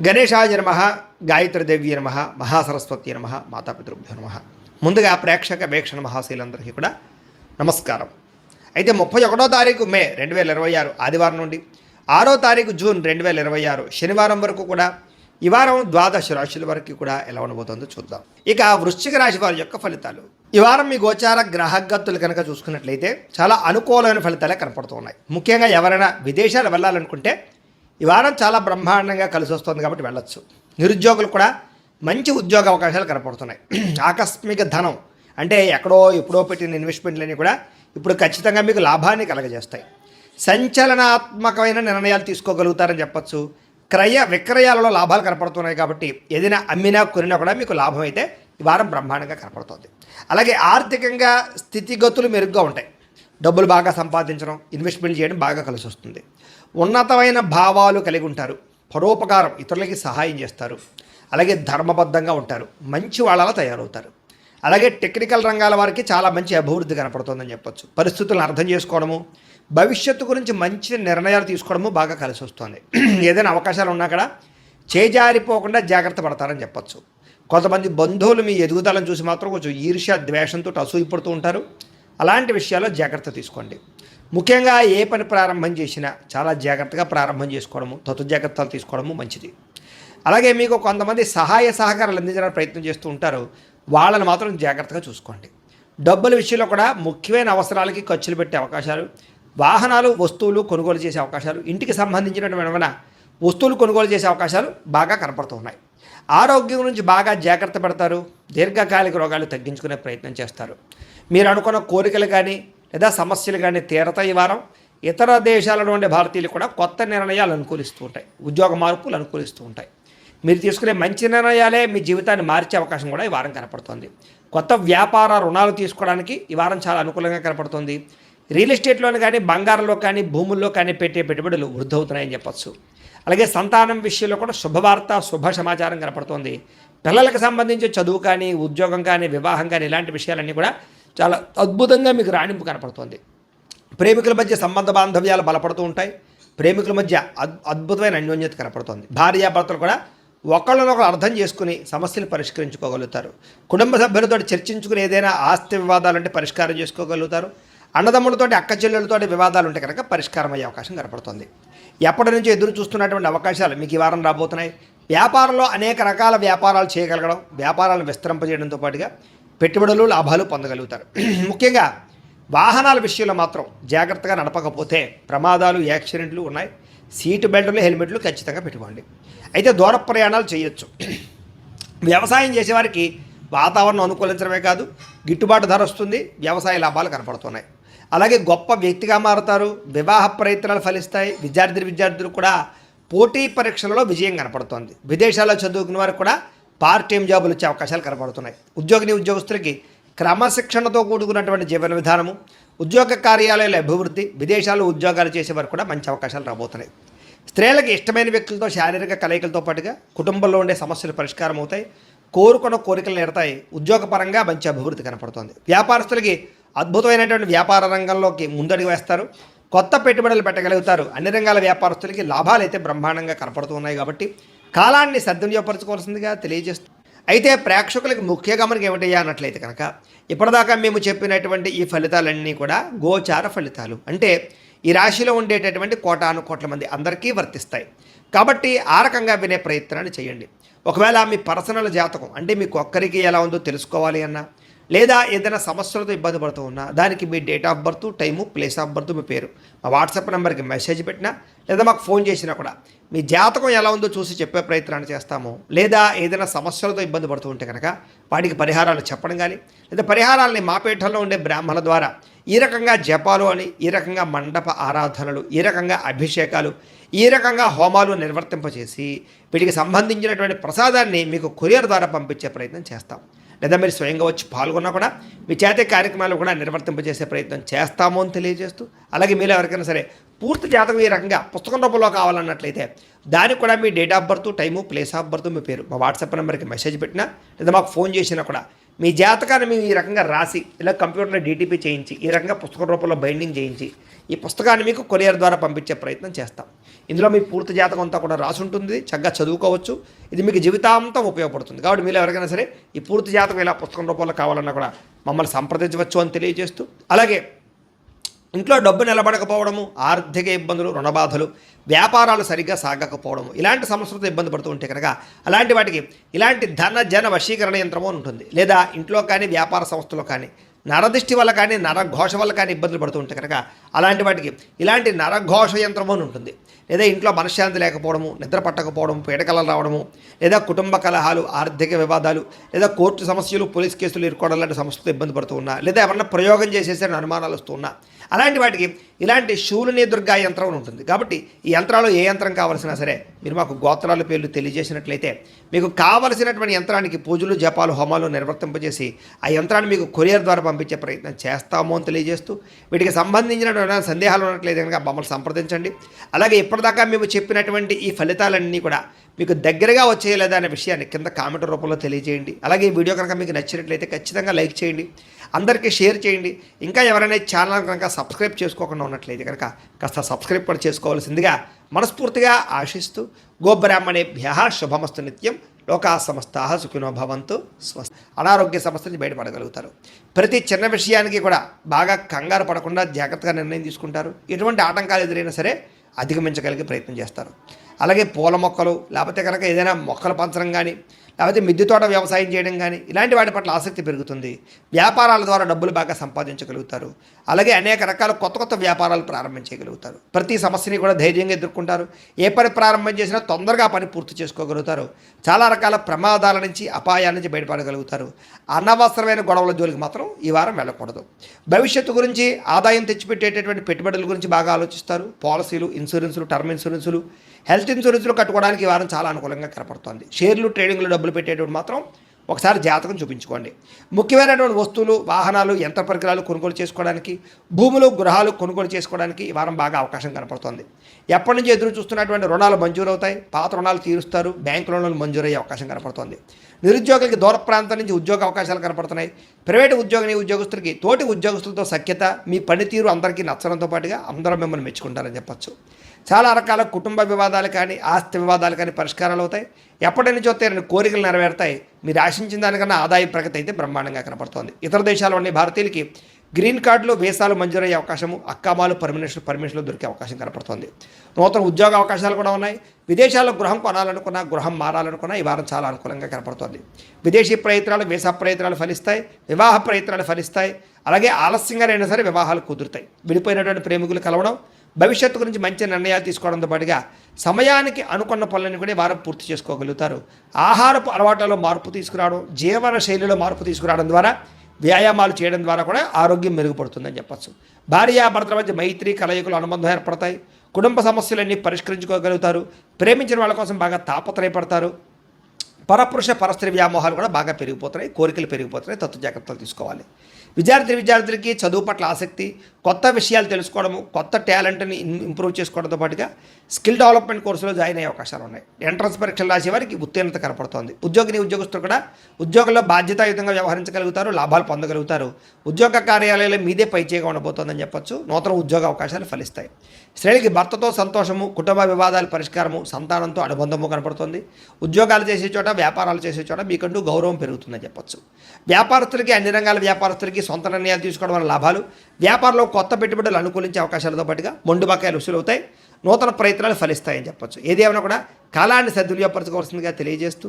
గణేశాయ నమః, గాయత్రీదేవి నమః, మహాసరస్వతి నమః, మాతాపితృభ్యో నమః. ముందుగా ప్రేక్షక వీక్షణ మహాశీలందరికీ కూడా నమస్కారం. అయితే 31వ తారీఖు మే 2026 ఆదివారం నుండి 6వ తారీఖు జూన్ 2026 శనివారం వరకు కూడా ఈ వారం ద్వాదశ రాశుల వరకు కూడా ఎలా ఉండబోతుందో చూద్దాం. ఇక వృశ్చిక రాశి వారి యొక్క ఫలితాలు. ఈ వారం మీ గోచార గ్రహగతులు కనుక చూసుకున్నట్లయితే చాలా అనుకూలమైన ఫలితాలే కనపడుతున్నాయి. ముఖ్యంగా ఎవరైనా విదేశాలు వెళ్ళాలనుకుంటే ఈ వారం చాలా బ్రహ్మాండంగా కలిసి వస్తుంది కాబట్టి వెళ్ళొచ్చు. నిరుద్యోగులు కూడా మంచి ఉద్యోగ అవకాశాలు కనపడుతున్నాయి. ఆకస్మిక ధనం అంటే ఎక్కడో ఎప్పుడో పెట్టిన ఇన్వెస్ట్మెంట్లన్నీ కూడా ఇప్పుడు ఖచ్చితంగా మీకు లాభాన్ని కలగజేస్తాయి. సంచలనాత్మకమైన నిర్ణయాలు తీసుకోగలుగుతారని చెప్పచ్చు. క్రయ విక్రయాలలో లాభాలు కనపడుతున్నాయి కాబట్టి ఏదైనా అమ్మినా కొనినా కూడా మీకు లాభం అయితే ఈ వారం బ్రహ్మాండంగా కనపడుతుంది. అలాగే ఆర్థికంగా స్థితిగతులు మెరుగ్గా ఉంటాయి. డబ్బులు బాగా సంపాదించడం, ఇన్వెస్ట్మెంట్ చేయడం బాగా కలిసి వస్తుంది. ఉన్నతమైన భావాలు కలిగి ఉంటారు. పరోపకారం, ఇతరులకి సహాయం చేస్తారు. అలాగే ధర్మబద్ధంగా ఉంటారు. మంచి వాళ్ళలా తయారవుతారు. అలాగే టెక్నికల్ రంగాల వారికి చాలా మంచి అభివృద్ధి కనపడుతుందని చెప్పొచ్చు. పరిస్థితులను అర్థం చేసుకోవడము, భవిష్యత్తు గురించి మంచి నిర్ణయాలు తీసుకోవడము బాగా కలిసి వస్తుంది. ఏదైనా అవకాశాలు ఉన్నా కూడా చేజారిపోకుండా జాగ్రత్త పడతారని చెప్పొచ్చు. కొంతమంది బంధువులు మీ ఎదుగుదలను చూసి మాత్రం కొంచెం ఈర్ష్య ద్వేషంతో అసూయపడుతూ ఉంటారు. అలాంటి విషయాల్లో జాగ్రత్త తీసుకోండి. ముఖ్యంగా ఏ పని ప్రారంభం చేసినా చాలా జాగ్రత్తగా ప్రారంభం చేసుకోవడము, తత్తు జాగ్రత్తలు తీసుకోవడము మంచిది. అలాగే మీకు కొంతమంది సహాయ సహకారాలు అందించడానికి ప్రయత్నం చేస్తూ ఉంటారు. వాళ్ళని మాత్రం జాగ్రత్తగా చూసుకోండి. డబ్బుల విషయంలో కూడా ముఖ్యమైన అవసరాలకి ఖర్చులు పెట్టే అవకాశాలు, వాహనాలు వస్తువులు కొనుగోలు చేసే అవకాశాలు, ఇంటికి సంబంధించినటువంటి వస్తువులు కొనుగోలు చేసే అవకాశాలు బాగా కనపడుతున్నాయి. ఆరోగ్యం గురించి బాగా జాగ్రత్త పడతారు. దీర్ఘకాలిక రోగాలు తగ్గించుకునే ప్రయత్నం చేస్తారు. మీరు అనుకున్న కోరికలు కానీ లేదా సమస్యలు కానీ తీరతాయి. ఈ వారం ఇతర దేశాలలో ఉండే భారతీయులు కూడా కొత్త నిర్ణయాలు అనుకూలిస్తూ ఉంటాయి. ఉద్యోగ మార్పులు అనుకూలిస్తూ ఉంటాయి. మీరు తీసుకునే మంచి నిర్ణయాలే మీ జీవితాన్ని మార్చే అవకాశం కూడా ఈ వారం కనపడుతుంది. కొత్త వ్యాపార రుణాలు తీసుకోవడానికి ఈ వారం చాలా అనుకూలంగా కనపడుతుంది. రియల్ ఎస్టేట్లోని కానీ బంగారంలో కానీ భూముల్లో కానీ పెట్టే పెట్టుబడులు వృద్ధి అవుతున్నాయని చెప్పచ్చు. అలాగే సంతానం విషయంలో కూడా శుభవార్త, శుభ సమాచారం కనపడుతుంది. పిల్లలకు సంబంధించి చదువు కానీ ఉద్యోగం కానీ వివాహం కానీ ఇలాంటి విషయాలన్నీ కూడా చాలా అద్భుతంగా మీకు రాణింపు కనపడుతుంది. ప్రేమికుల మధ్య సంబంధ బాంధవ్యాలు బలపడుతూ ఉంటాయి. ప్రేమికుల మధ్య అద్భుతమైన అన్యోన్యత కనపడుతుంది. భార్యాభర్తలు కూడా ఒకళ్ళనొకరు అర్థం చేసుకుని సమస్యలు పరిష్కరించుకోగలుగుతారు. కుటుంబ సభ్యులతో చర్చించుకుని ఏదైనా ఆస్తి వివాదాలుంటే పరిష్కారం చేసుకోగలుగుతారు. అన్నదమ్ములతోటి అక్క చెల్లెలతోటి వివాదాలు ఉంటే కనుక పరిష్కారం అయ్యే అవకాశం కనపడుతుంది. ఎప్పటి నుంచి ఎదురు చూస్తున్నటువంటి అవకాశాలు మీకు ఈ వారం రాబోతున్నాయి. వ్యాపారంలో అనేక రకాల వ్యాపారాలు చేయగలగడం, వ్యాపారాలను విస్తరింపజేయడంతో పాటుగా పెట్టుబడులు లాభాలు పొందగలుగుతారు. ముఖ్యంగా వాహనాల విషయంలో మాత్రం జాగ్రత్తగా నడపకపోతే ప్రమాదాలు, యాక్సిడెంట్లు ఉన్నాయి. సీటు బెల్టులు, హెల్మెట్లు ఖచ్చితంగా పెట్టుకోండి. అయితే దూర ప్రయాణాలు చేయొచ్చు. వ్యవసాయం చేసేవారికి వాతావరణం అనుకూలించడమే కాదు, గిట్టుబాటు ధర వస్తుంది. వ్యవసాయ లాభాలు కనపడుతున్నాయి. అలాగే గొప్ప వ్యక్తిగా మారుతారు. వివాహ ప్రయత్నాలు ఫలిస్తాయి. విద్యార్థులు కూడా పోటీ పరీక్షలలో విజయం కనపడుతోంది. విదేశాల్లో చదువుకున్న వారికి కూడా పార్ట్ టైం జాబులు వచ్చే అవకాశాలు కనపడుతున్నాయి. ఉద్యోగస్తులకి క్రమశిక్షణతో కూడుకున్నటువంటి జీవన విధానము, ఉద్యోగ కార్యాలయాల అభివృద్ధి, విదేశాల్లో ఉద్యోగాలు చేసేవారు కూడా మంచి అవకాశాలు రాబోతున్నాయి. స్త్రీలకు ఇష్టమైన వ్యక్తులతో శారీరక కలయికలతో పాటుగా కుటుంబంలో ఉండే సమస్యలు పరిష్కారం అవుతాయి. కోరుకున్న కోరికలు నెరతాయి. ఉద్యోగపరంగా మంచి అభివృద్ధి కనపడుతుంది. వ్యాపారస్తులకి అద్భుతమైనటువంటి వ్యాపార రంగంలోకి ముందడుగు వేస్తారు. కొత్త పెట్టుబడులు పెట్టగలుగుతారు. అన్ని రంగాల వ్యాపారస్తులకి లాభాలు అయితే బ్రహ్మాండంగా కనపడుతూ ఉన్నాయి కాబట్టి కాలాన్ని సద్వినియోగపరచుకోవాల్సిందిగా తెలియజేస్తుంది. అయితే ప్రేక్షకులకు ముఖ్య గమనిక ఏమిటయ్యా అన్నట్లయితే కనుక ఇప్పటిదాకా మేము చెప్పినటువంటి ఈ ఫలితాలన్నీ కూడా గోచార ఫలితాలు. అంటే ఈ రాశిలో ఉండేటటువంటి కోటాను కోట్ల మంది అందరికీ వర్తిస్తాయి. కాబట్టి ఆ రకంగా వినే ప్రయత్నాన్ని చేయండి. ఒకవేళ మీ పర్సనల్ జాతకం అంటే మీకు ఒక్కరికి ఎలా ఉందో తెలుసుకోవాలి అన్నా, లేదా ఏదైనా సమస్యలతో ఇబ్బంది పడుతూ ఉన్నా దానికి మీ date of birth, time, place of birth, మీ పేరు మా వాట్సాప్ నెంబర్కి మెసేజ్ పెట్టినా లేదా మాకు ఫోన్ చేసినా కూడా మీ జాతకం ఎలా ఉందో చూసి చెప్పే ప్రయత్నాన్ని చేస్తాము. లేదా ఏదైనా సమస్యలతో ఇబ్బంది పడుతూ ఉంటే కనుక వాటికి పరిహారాలు చెప్పడం కానీ లేదా పరిహారాలని మా పీఠంలో ఉండే బ్రాహ్మణుల ద్వారా ఈ రకంగా జపాలు అని, ఈ రకంగా మండప ఆరాధనలు, ఈ రకంగా అభిషేకాలు, ఈ రకంగా హోమాలు నిర్వర్తింపచేసి వీటికి సంబంధించినటువంటి ప్రసాదాన్ని మీకు కొరియర్ ద్వారా పంపించే ప్రయత్నం చేస్తాం. లేదా మీరు స్వయంగా వచ్చి పాల్గొన్నా కూడా మీ చేతే కార్యక్రమాలు కూడా నిర్వర్తింపజేసే ప్రయత్నం చేస్తాము అని తెలియజేస్తూ, అలాగే మీరు ఎవరికైనా సరే పూర్తి జాతకం ఈ రకంగా పుస్తకం రూపంలో కావాలన్నట్లయితే దానికి కూడా మీ date of birth, time, place of birth, మీ పేరు మా వాట్సాప్ నెంబర్కి మెసేజ్ పెట్టినా లేదా మాకు ఫోన్ చేసినా కూడా మీ జాతకాన్ని మేము ఈ రకంగా రాసి ఇలా కంప్యూటర్లో డీటీపీ చేయించి ఈ రకంగా పుస్తకం రూపంలో బైండింగ్ చేయించి ఈ పుస్తకాన్ని మీకు కొరియర్ ద్వారా పంపించే ప్రయత్నం చేస్తాం. ఇందులో మీ పూర్తి జాతకం అంతా కూడా రాసి ఉంటుంది, చక్కగా చదువుకోవచ్చు. ఇది మీకు జీవితాంతం ఉపయోగపడుతుంది. కాబట్టి మీరు ఎవరికైనా సరే ఈ పూర్తి జాతకం ఇలా పుస్తకం రూపంలో కావాలన్నా కూడా మమ్మల్ని సంప్రదించవచ్చు అని తెలియజేస్తూ, అలాగే ఇంట్లో డబ్బు నిలబడకపోవడము, ఆర్థిక ఇబ్బందులు, రుణబాధలు, వ్యాపారాలు సరిగ్గా సాగకపోవడము, ఇలాంటి సమస్యలతో ఇబ్బంది పడుతూ ఉంటే కనుక అలాంటి వాటికి ఇలాంటి ధన జన వశీకరణ యంత్రము ఉంటుంది. లేదా ఇంట్లో కానీ వ్యాపార సంస్థలో కానీ నరదృష్టి వల్ల కానీ నరఘోష వల్ల కానీ ఇబ్బందులు పడుతూ ఉంటే కనుక అలాంటి వాటికి ఇలాంటి నరఘోష యంత్రము అని ఉంటుంది. లేదా ఇంట్లో మనశ్శాంతి లేకపోవడము, నిద్ర పట్టకపోవడం, పీడకలలు రావడము, లేదా కుటుంబ కలహాలు, ఆర్థిక వివాదాలు, లేదా కోర్టు సమస్యలు, పోలీస్ కేసులు ఇరుకోవడం లాంటి సమస్యలతో ఇబ్బంది పడుతూ ఉన్నా, లేదా ఎవరన్నా ప్రయోగం చేసేసరి అనుమానాలు వస్తూ ఉన్నా, అలాంటి వాటికి ఇలాంటి శూలిని దుర్గా యంత్రం ఉంటుంది. కాబట్టి ఈ యంత్రాలు ఏ యంత్రం కావాల్సినా సరే మీరు మాకు గోత్రాల పేర్లు తెలియజేసినట్లయితే మీకు కావలసినటువంటి యంత్రానికి పూజలు, జపాలు, హోమాలు నిర్వర్తింపజేసి ఆ యంత్రాన్ని మీకు కొరియర్ ద్వారా పంపించే ప్రయత్నం చేస్తాము అని తెలియజేస్తూ, వీటికి సంబంధించినటువంటి సందేహాలు ఉన్నట్లయితే కనుక మమ్మల్ని సంప్రదించండి. అలాగే ఇప్పటిదాకా మేము చెప్పినటువంటి ఈ ఫలితాలన్నీ కూడా మీకు దగ్గరగా వచ్చేయలేదా అనే విషయాన్ని కింద కామెంట్ రూపంలో తెలియజేయండి. అలాగే ఈ వీడియో కనుక మీకు నచ్చినట్లయితే ఖచ్చితంగా లైక్ చేయండి, అందరికీ షేర్ చేయండి. ఇంకా ఎవరైనా ఛానల్ కనుక సబ్స్క్రైబ్ చేసుకోకుండా ఉన్నట్లయితే కనుక కాస్త సబ్స్క్రైబ్ కూడా చేసుకోవాల్సిందిగా మనస్ఫూర్తిగా ఆశిస్తూ, గోబ్రాహ్మణేభ్యః శుభమస్తు నిత్యం, లోకా సమస్తాః సుఖినో భవంతు, స్వస్తి. అనారోగ్య సమస్య నుంచి బయటపడగలుగుతారు. ప్రతి చిన్న విషయానికి కూడా బాగా కంగారు పడకుండా జాగ్రత్తగా నిర్ణయం తీసుకుంటారు. ఎటువంటి ఆటంకాలు ఎదురైనా సరే అధిగమించగలిగే ప్రయత్నం చేస్తారు. అలాగే పూల మొక్కలు, లేకపోతే కనుక ఏదైనా మొక్కలు పెంచడం కానీ, లేకపోతే మిద్దె తోట వ్యవసాయం చేయడం కానీ ఇలాంటి వాటి పట్ల ఆసక్తి పెరుగుతుంది. వ్యాపారాల ద్వారా డబ్బులు బాగా సంపాదించగలుగుతారు. అలాగే అనేక రకాల కొత్త కొత్త వ్యాపారాలు ప్రారంభించగలుగుతారు. ప్రతి సమస్యని కూడా ధైర్యంగా ఎదుర్కొంటారు. ఏ పని ప్రారంభం చేసినా తొందరగా పని పూర్తి చేసుకోగలుగుతారు. చాలా రకాల ప్రమాదాల నుంచి, అపాయాల నుంచి బయటపడగలుగుతారు. అనవసరమైన గొడవల జోలికి మాత్రం ఈ వారం వెళ్ళకూడదు. భవిష్యత్తు గురించి, ఆదాయం తెచ్చిపెట్టేటటువంటి పెట్టుబడుల గురించి బాగా ఆలోచిస్తారు. పాలసీలు, ఇన్సూరెన్సులు, టర్మ్ ఇన్సూరెన్సులు, హెల్త్ ఇన్సూరెన్సులు కట్టుకోవడానికి ఈ వారం చాలా అనుకూలంగా కనపడుతుంది. షేర్లు, ట్రేడింగ్లు డబ్బులు పెట్టేటువంటి మాత్రం ఒకసారి జాతకం చూపించుకోండి. ముఖ్యమైనటువంటి వస్తువులు, వాహనాలు, యంత్ర పరికరాలు కొనుగోలు చేసుకోవడానికి, భూములు, గృహాలు కొనుగోలు చేసుకోవడానికి ఈ వారం బాగా అవకాశం కనపడుతుంది. ఎప్పటి నుంచి ఎదురు చూస్తున్నటువంటి రుణాలు మంజూరు అవుతాయి. పాత రుణాలు తీరుస్తారు. బ్యాంకు రుణాలు మంజూరయ్యే అవకాశం కనపడుతుంది. నిరుద్యోగులకి దూర ప్రాంతం నుంచి ఉద్యోగ అవకాశాలు కనపడుతున్నాయి. ప్రైవేటు ఉద్యోగస్తులకి తోటి ఉద్యోగస్తులతో సఖ్యత, మీ పనితీరు అందరికీ నచ్చడంతో పాటుగా అందరూ మిమ్మల్ని మెచ్చుకుంటారని చెప్పచ్చు. చాలా రకాల కుటుంబ వివాదాలు కానీ, ఆస్తి వివాదాలు కానీ పరిష్కారాలు అవుతాయి. ఎప్పటి నుంచో తీరని కోరికలు నెరవేరుతాయి. మీరు ఆశించిన దానికన్నా ఆదాయ ప్రగతి అయితే బ్రహ్మాండంగా కనపడుతోంది. ఇతర దేశాల్లోని భారతీయులకి గ్రీన్ కార్డులు, వీసాలు మంజూరయ్యే అవకాశము, అక్కామాలు, పర్మిషన్లు దొరికే అవకాశం కనపడుతోంది. నూతన ఉద్యోగ అవకాశాలు కూడా ఉన్నాయి. విదేశాల్లో గృహం కొనాలనుకున్నా, గృహం మారాలనుకున్నా ఈ వారం చాలా అనుకూలంగా కనపడుతోంది. విదేశీ ప్రయత్నాలు, వీసా ప్రయత్నాలు ఫలిస్తాయి. వివాహ ప్రయత్నాలు ఫలిస్తాయి. అలాగే ఆలస్యంగానైనా సరే వివాహాలు కుదురుతాయి. విడిపోయినటువంటి ప్రేమికులు కలవడం, భవిష్యత్తు గురించి మంచి నిర్ణయాలు తీసుకోవడంతో పాటుగా సమయానికి అనుకున్న పనులను కూడా వారం పూర్తి చేసుకోగలుగుతారు. ఆహారపు అలవాట్లలో మార్పు తీసుకురావడం, జీవన శైలిలో మార్పు తీసుకురావడం ద్వారా, వ్యాయామాలు చేయడం ద్వారా కూడా ఆరోగ్యం మెరుగుపడుతుందని చెప్పచ్చు. భార్యాభర్తల మధ్య మైత్రి, కలయికలు, అనుబంధం ఏర్పడతాయి. కుటుంబ సమస్యలన్నీ పరిష్కరించుకోగలుగుతారు. ప్రేమించిన వాళ్ళ కోసం బాగా తాపత్రయపడతారు. పరపురుష పరస్త్రీ వ్యామోహాలు కూడా బాగా పెరిగిపోతున్నాయి. కోరికలు పెరిగిపోతున్నాయి. తత్వ జాగ్రత్తలు తీసుకోవాలి. విద్యార్థులకి చదువు పట్ల ఆసక్తి, కొత్త విషయాలు తెలుసుకోవడము, కొత్త టాలెంట్ని ఇంప్రూవ్ చేసుకోవడంతో పాటుగా స్కిల్ డెవలప్మెంట్ కోర్సులో జాయిన్ అయ్యే అవకాశాలు ఉన్నాయి. ఎంట్రన్స్ పరీక్షలు రాసే వారికి ఉత్తీర్ణత కనపడుతోంది. ఉద్యోగస్తులు కూడా ఉద్యోగంలో బాధ్యతాయుతంగా వ్యవహరించగలుగుతారు. లాభాలు పొందగలుగుతారు. ఉద్యోగ కార్యాలయాలు మీదే పైచేగా ఉండబోతోందని చెప్పొచ్చు. నూతన ఉద్యోగ అవకాశాలు ఫలిస్తాయి. స్త్రీలకి భర్తతో సంతోషము, కుటుంబ వివాదాల పరిష్కారము, సంతానంతో అనుబంధము కనపడుతుంది. ఉద్యోగాలు చేసే చోట, వ్యాపారాలు చేసే చోట మీకంటూ గౌరవం పెరుగుతుందని చెప్పొచ్చు. వ్యాపారస్తులకి, అన్ని రంగాల వ్యాపారస్తులకి సొంత నిర్ణయాలు తీసుకోవడం వల్ల లాభాలు, వ్యాపారంలో కొత్త పెట్టుబడులు అనుకూలించే అవకాశాలతో పాటుగా మొండు బకాయిలు వసూలవుతాయి. నూతన ప్రయత్నాలు ఫలిస్తాయని చెప్పొచ్చు. ఏదేమైనా కూడా కాలాన్ని సద్వినియోగపరచుకోవాల్సిందిగా తెలియజేస్తూ